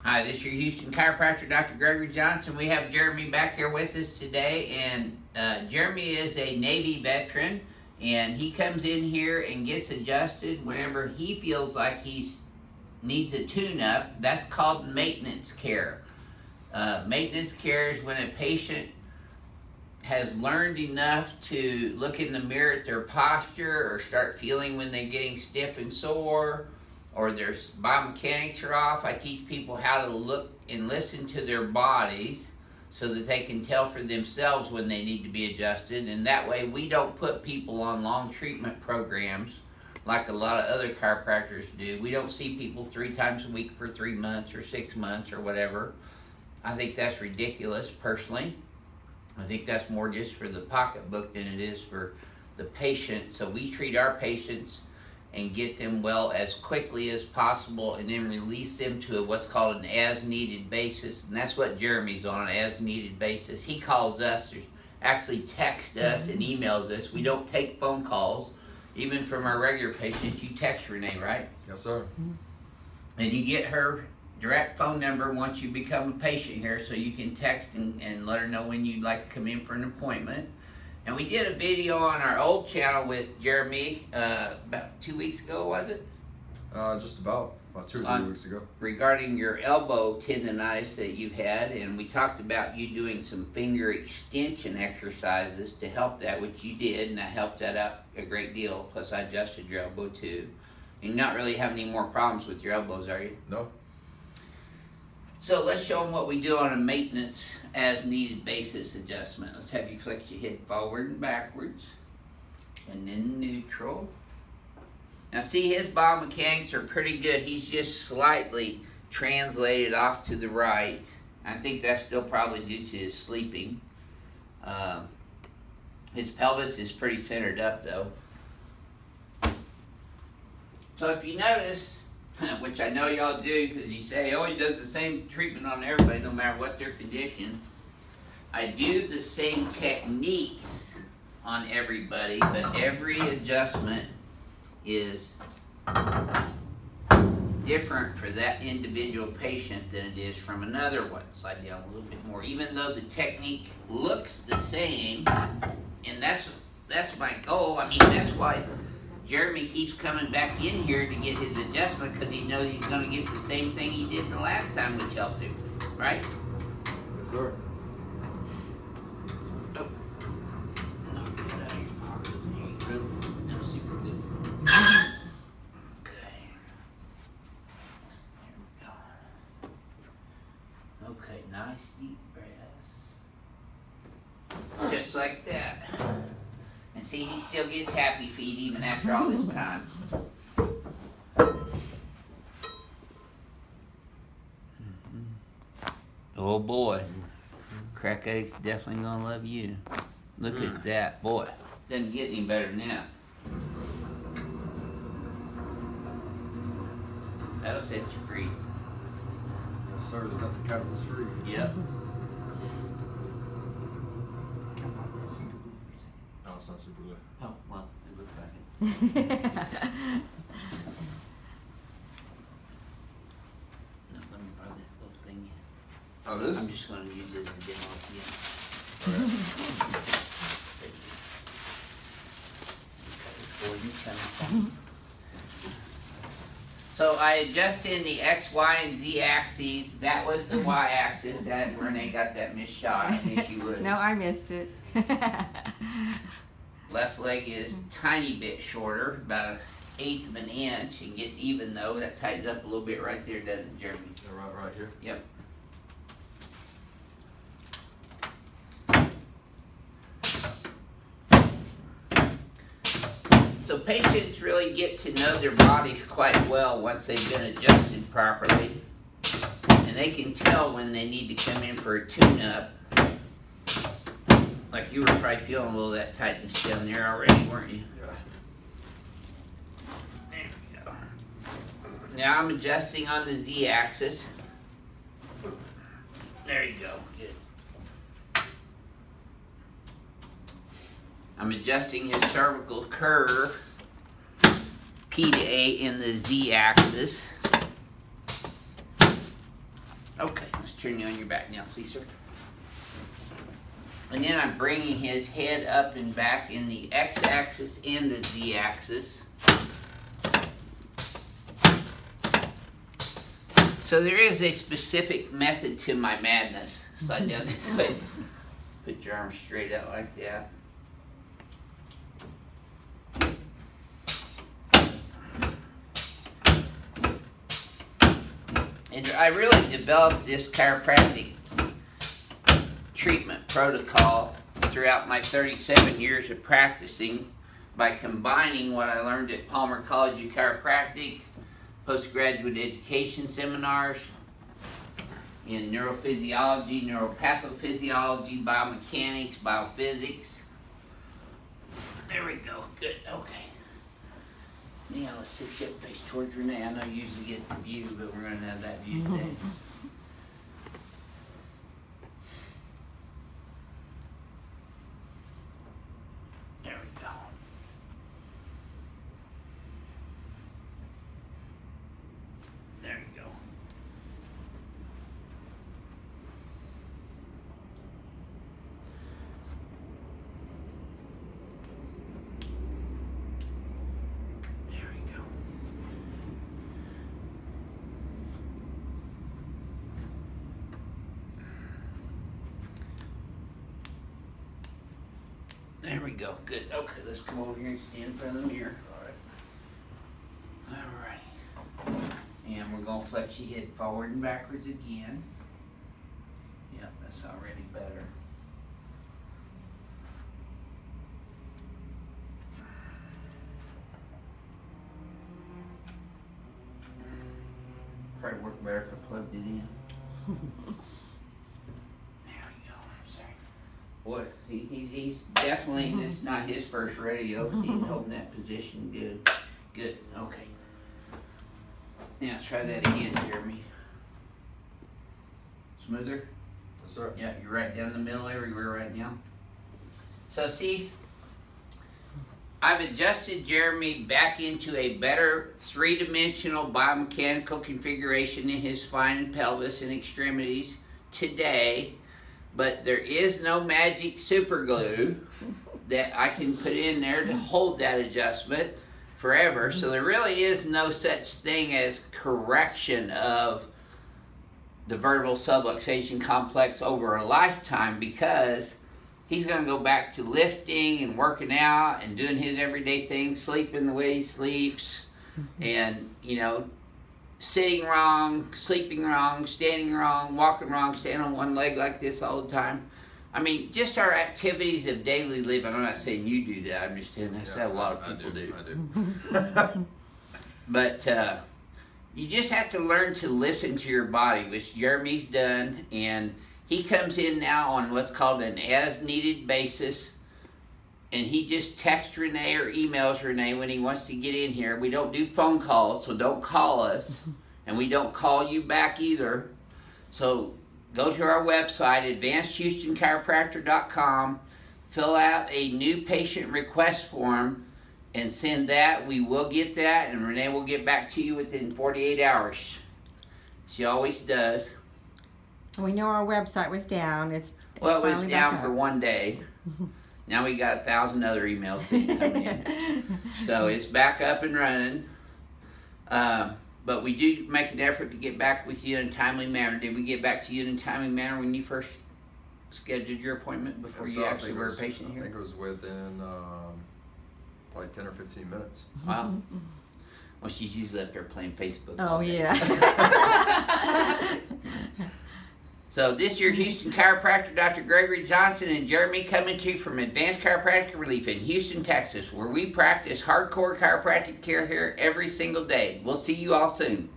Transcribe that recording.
Hi, this is your Houston chiropractor, Dr. Gregory Johnson. We have Jeremy back here with us today, and Jeremy is a Navy veteran, and he comes in here and gets adjusted whenever he feels like he needs a tune-up. That's called maintenance care. Maintenance care is when a patient has learned enough to look in the mirror at their posture or start feeling when they're getting stiff and sore, or their biomechanics are off. I teach people how to look and listen to their bodies so that they can tell for themselves when they need to be adjusted. And that way we don't put people on long treatment programs like a lot of other chiropractors do. We don't see people 3 times a week for 3 months or 6 months or whatever. I think that's ridiculous personally. I think that's more just for the pocketbook than it is for the patient. So we treat our patients and get them well as quickly as possible, and then release them to what's called an as-needed basis. And that's what Jeremy's on, an as-needed basis. He calls us, or actually texts us and emails us. We don't take phone calls. Even from our regular patients, you text Renee, right? Yes, sir. And you get her direct phone number once you become a patient here, so you can text and let her know when you'd like to come in for an appointment. And we did a video on our old channel with Jeremy about 2 weeks ago, was it? Just about 2 or 3 weeks ago. Regarding your elbow tendonitis that you've had, and we talked about you doing some finger extension exercises to help that, which you did, and that helped that out a great deal. Plus I adjusted your elbow too. You're not really having any more problems with your elbows, are you? No. So let's show them what we do on a maintenance as needed basis adjustment. Let's have you flex your head forward and backwards, and then neutral. Now see, his biomechanics are pretty good. He's just slightly translated off to the right. I think that's still probably due to his sleeping. His pelvis is pretty centered up though. So if you notice, which I know y'all do because you say, oh, he does the same treatment on everybody no matter what their condition. I do the same techniques on everybody, but every adjustment is different for that individual patient than it is from another one. Slide down a little bit more. Even though the technique looks the same, and that's my goal. I mean, that's why Jeremy keeps coming back in here to get his adjustment, because he knows he's going to get the same thing he did the last time we helped him, right? Yes, sir. Nope. Knock that out of your pocket. There you go. No, super good. Okay. There we go. Okay, nice deep breaths. Just like that. And see, he still gets happy feet even after all this time. Oh boy, crack addict's definitely gonna love you. Look at that, boy. Doesn't get any better than that. That'll set you free. Yes, sir. Is that the captain's free? Yep. No, it's not super good. Oh, well, it looks like it. No, let me borrow that little thing. Oh, this? I'm just going to use it as a demo again. Okay. So I adjusted the X, Y, and Z axes. That was the Y axis. That Renee got that missed shot. I knew she would. No, I missed it. Left leg is tiny bit shorter, about 1/8 of an inch. It gets even though. That tightens up a little bit right there, doesn't it, Jeremy? Yeah, right here. Yep. So patients really get to know their bodies quite well once they've been adjusted properly. And they can tell when they need to come in for a tune-up. Like you were probably feeling a little of that tightness down there already, weren't you? Yeah. There we go. Now I'm adjusting on the Z-axis. There you go. Good. I'm adjusting his cervical curve, P to A in the Z-axis. Okay, let's turn you on your back now, please, sir. And then I'm bringing his head up and back in the x-axis and the z-axis. So there is a specific method to my madness. Slide down this way. Put your arms straight out like that. And I really developed this chiropractic treatment protocol throughout my 37 years of practicing by combining what I learned at Palmer College of Chiropractic, postgraduate education seminars in neurophysiology, neuropathophysiology, biomechanics, BioPhysics. There we go. Good. Okay. Now let's sit you up face towards Renee. I know you usually get the view, but we're going to have that view today. There we go. There you go. There we go. Good. Okay, let's come over here and stand in front of the mirror. All right. And we're going to flex your head forward and backwards again. Yep, that's already better. Probably work better if I plugged it in. Boy, he's definitely, this is not his first rodeo. He's holding that position good. Good, okay. Now try that again, Jeremy. Smoother? Yes, sir. Yeah, you're right down the middle everywhere right now. So see, I've adjusted Jeremy back into a better three-dimensional biomechanical configuration in his spine and pelvis and extremities today. But there is no magic super glue that I can put in there to hold that adjustment forever. So there really is no such thing as correction of the vertebral subluxation complex over a lifetime, because he's going to go back to lifting and working out and doing his everyday things, sleeping the way he sleeps, and, you know, sitting wrong, sleeping wrong, standing wrong, walking wrong, standing on one leg like this all the time. I mean, just our activities of daily living. I'm not saying you do that. I'm just saying that's how a lot of people do. I do. But you just have to learn to listen to your body, which Jeremy's done. And he comes in now on what's called an as-needed basis. And he just texts Renee or emails Renee when he wants to get in here. We don't do phone calls, so don't call us. And we don't call you back either. So go to our website, advancedhoustonchiropractor.com, fill out a new patient request form, and send that. We will get that, and Renee will get back to you within 48 hours. She always does. We know our website was down. It was down for one day. Now we got 1,000 other emails coming in. So it's back up and running. But we do make an effort to get back with you in a timely manner. Did we get back to you in a timely manner when you first scheduled your appointment before you actually were a patient here? I think it was within probably 10 or 15 minutes. Wow. Well, she's usually up there playing Facebook. Oh, yeah. So this year, Houston chiropractor Dr. Gregory Johnson and Jeremy coming to you from Advanced Chiropractic Relief in Houston, Texas, where we practice hardcore chiropractic care here every single day. We'll see you all soon.